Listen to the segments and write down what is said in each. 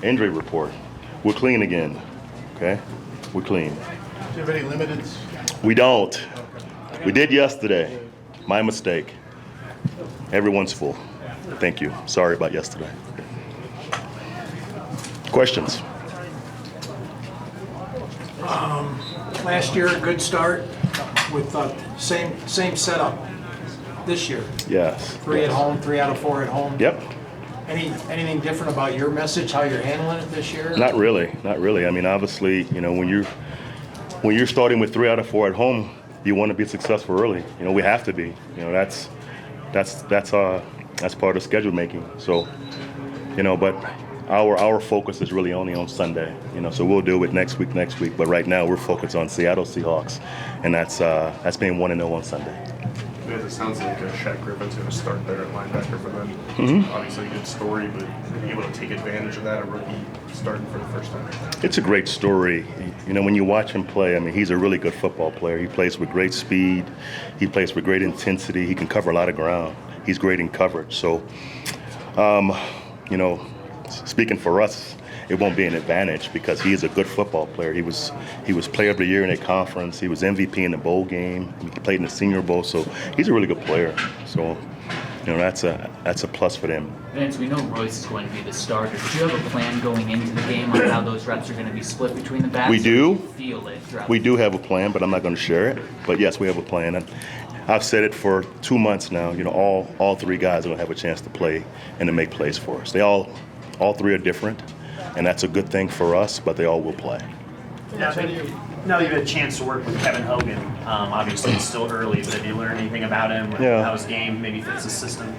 injury report. We're clean again. Okay, we're clean. Do you have any limiteds? We don't. We did yesterday. My mistake. Everyone's full. Thank you. Sorry about yesterday. Questions? Last year, a good start with same setup. This year, Yes. 3 at home, 3 out of 4 at home. Yep. Anything different about your message, how you're handling it this year? Not really. Not really. I mean, obviously, when you're starting with 3 out of 4 at home, you want to be successful early. We have to be. That's part of schedule making. So, but our focus is really only on Sunday. So we'll deal with next week. But right now we're focused on Seattle Seahawks, and that's being 1-0 on Sunday. It sounds like Shaq Griffin's going to start there at linebacker for them. Obviously a good story, but able to take advantage of that, a rookie starting for the first time. It's a great story. When you watch him play, I mean, he's a really good football player. He plays with great speed. He plays with great intensity. He can cover a lot of ground. He's great in coverage. So, speaking for us, it won't be an advantage because he is a good football player. He was Player of the Year in a conference. He was MVP in the bowl game. He played in the Senior Bowl. So he's a really good player. So, that's a plus for them. Vance, we know Royce is going to be the starter. Do you have a plan going into the game on how those reps are going to be split between the backs? We do. Feel it throughout. We do have a plan, but I'm not going to share it. But yes, we have a plan. And I've said it for 2 months now. All 3 guys are going to have a chance to play and to make plays for us. All 3 are different, and that's a good thing for us. But they all will play. Now that you've had a chance to work with Kevin Hogan, obviously it's still early, but have you learned anything about him? Yeah. How his game maybe fits the system?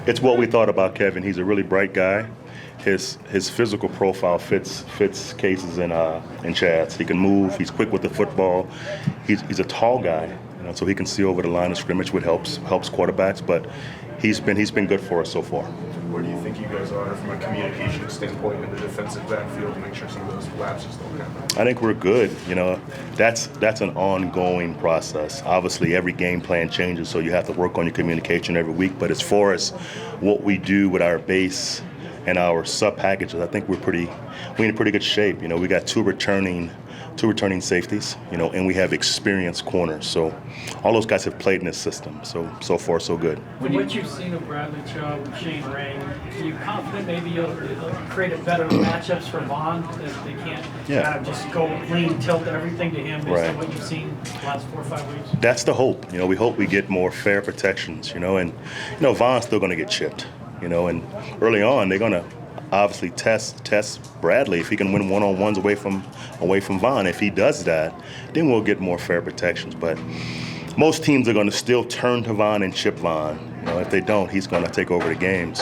It's what we thought about Kevin. He's a really bright guy. His physical profile fits Case's and Chad's. He can move. He's quick with the football. He's a tall guy, so he can see over the line of scrimmage, which helps quarterbacks. But he's been good for us so far. Where do you think you guys are from a communication standpoint in the defensive backfield to make sure some of those lapses don't happen? I think we're good. That's an ongoing process. Obviously, every game plan changes, so you have to work on your communication every week. But as far as what we do with our base and our sub packages, I think we're in pretty good shape. We got two returning safeties, and we have experienced corners. So all those guys have played in this system. So far, so good. From what you've seen of Bradley Chubb and Shane Ray, are you confident maybe you'll create a better matchups for Vaughn if they can't kind of just go lean, tilt everything to him based on what you've seen the last 4 or 5 weeks? That's the hope. We hope we get more fair protections, and Vaughn's still going to get chipped, and early on they're going to obviously test Bradley if he can win one-on-ones away from Vaughn. If he does that, then we'll get more fair protections. But most teams are going to still turn to Vaughn and chip Vaughn. If they don't, he's going to take over the game.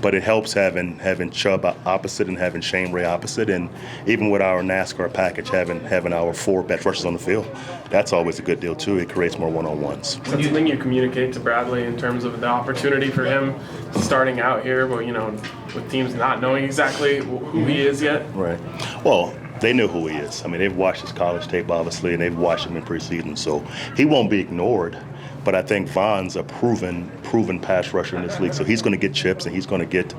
But it helps having Chubb opposite and having Shane Ray opposite, and even with our NASCAR package, having our 4 best rushers on the field, that's always a good deal too. It creates more one-on-ones. Is that something you communicate to Bradley in terms of the opportunity for him starting out here, but with teams not knowing exactly who he is yet? Right. Well, they know who he is. I mean, they've watched his college tape, obviously, and they've watched him in preseason, so he won't be ignored. But I think Vaughn's a proven pass rusher in this league, so he's going to get chips and he's going to get,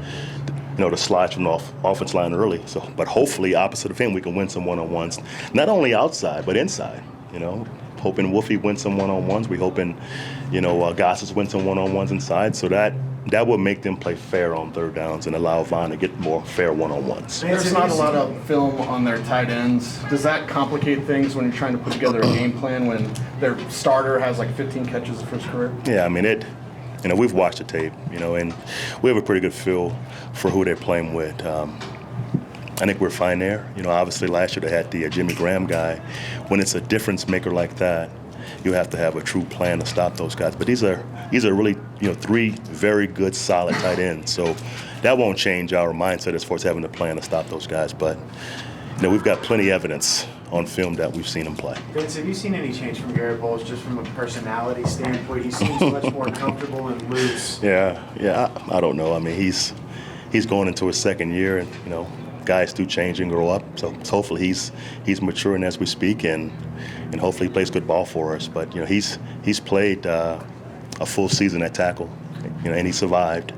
the slides from the offense line early. So, but hopefully, opposite of him, we can win some one-on-ones, not only outside but inside. Hoping Wolfie wins some one-on-ones. We hoping, Goss's win some one-on-ones inside. So that will make them play fair on third downs and allow Vaughn to get more fair one-on-ones. There's not a lot of film on their tight ends. Does that complicate things when you're trying to put together a game plan when their starter has like 15 catches for his career? Yeah, I mean, we've watched the tape, and we have a pretty good feel for who they're playing with. I think we're fine there. Obviously last year they had the Jimmy Graham guy. When it's a difference maker like that, you have to have a true plan to stop those guys. But these are really 3 very good, solid tight ends. So that won't change our mindset as far as having a plan to stop those guys. But we've got plenty of evidence on film that we've seen him play. Vince, have you seen any change from Garrett Bowles just from a personality standpoint? He seems much more comfortable and loose. Yeah. I don't know. I mean, he's going into his second year, and guys do change and grow up. So hopefully he's maturing as we speak, and hopefully he plays good ball for us. But he's played a full season at tackle, and he survived.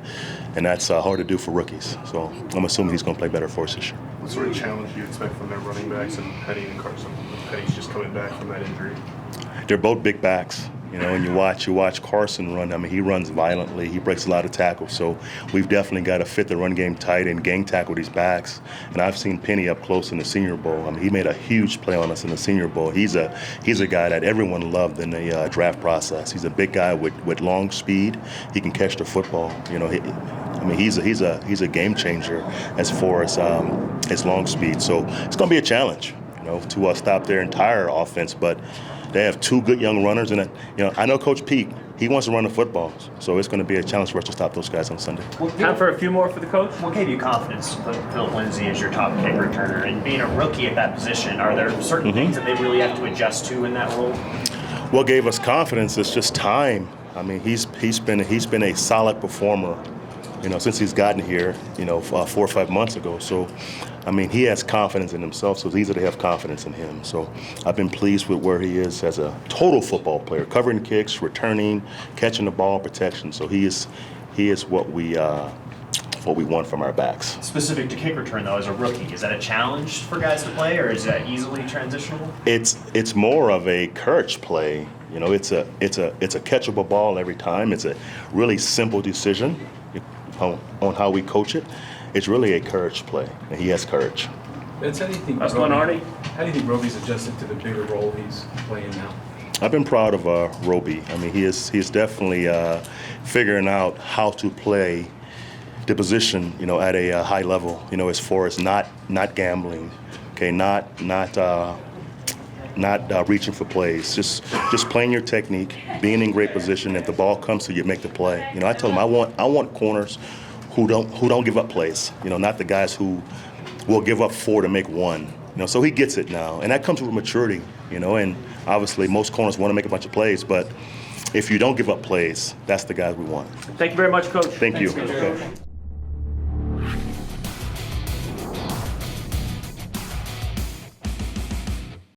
and that's hard to do for rookies. So I'm assuming he's going to play better for us this year. What sort of challenge do you expect from their running backs and Petty and Carson? Petty's just coming back from that injury. They're both big backs, and you watch Carson run. I mean, he runs violently. He breaks a lot of tackles. So we've definitely got to fit the run game tight and gang tackle these backs. And I've seen Penny up close in the Senior Bowl. I mean, he made a huge play on us in the Senior Bowl. He's a guy that everyone loved in the draft process. He's a big guy with long speed. He can catch the football. He's a game changer as far as long speed. So it's going to be a challenge, to stop their entire offense, but they have two good young runners, and I know Coach Pete. He wants to run the football, so it's going to be a challenge for us to stop those guys on Sunday. Time for a few more for the coach. What gave you confidence to put Philip Lindsay as your top kick returner? And being a rookie at that position, are there certain things that they really have to adjust to in that role? What gave us confidence is just time. I mean, he's been a solid performer, since he's gotten here, 4 or 5 months ago. So, I mean, he has confidence in himself, so it's easy to have confidence in him. So I've been pleased with where he is as a total football player, covering kicks, returning, catching the ball, protection. So he is what we want from our backs. Specific to kick return, though, as a rookie, is that a challenge for guys to play, or is that easily transitionable? It's more of a courage play. It's a catchable ball every time. It's a really simple decision on how we coach it. It's really a courage play, and he has courage. Vince, how do you think Roby's adjusted to the bigger role he's playing now? I've been proud of Roby. I mean, he is definitely figuring out how to play the position, at a high level. As far as not gambling, okay, not reaching for plays, just playing your technique, being in great position. If the ball comes to you, make the play. I told him I want corners who don't give up plays. Not the guys who will give up 4 to make 1. So he gets it now, and that comes with maturity. And obviously most corners want to make a bunch of plays, but if you don't give up plays, that's the guys we want. Thank you very much, Coach. Thank you. Okay.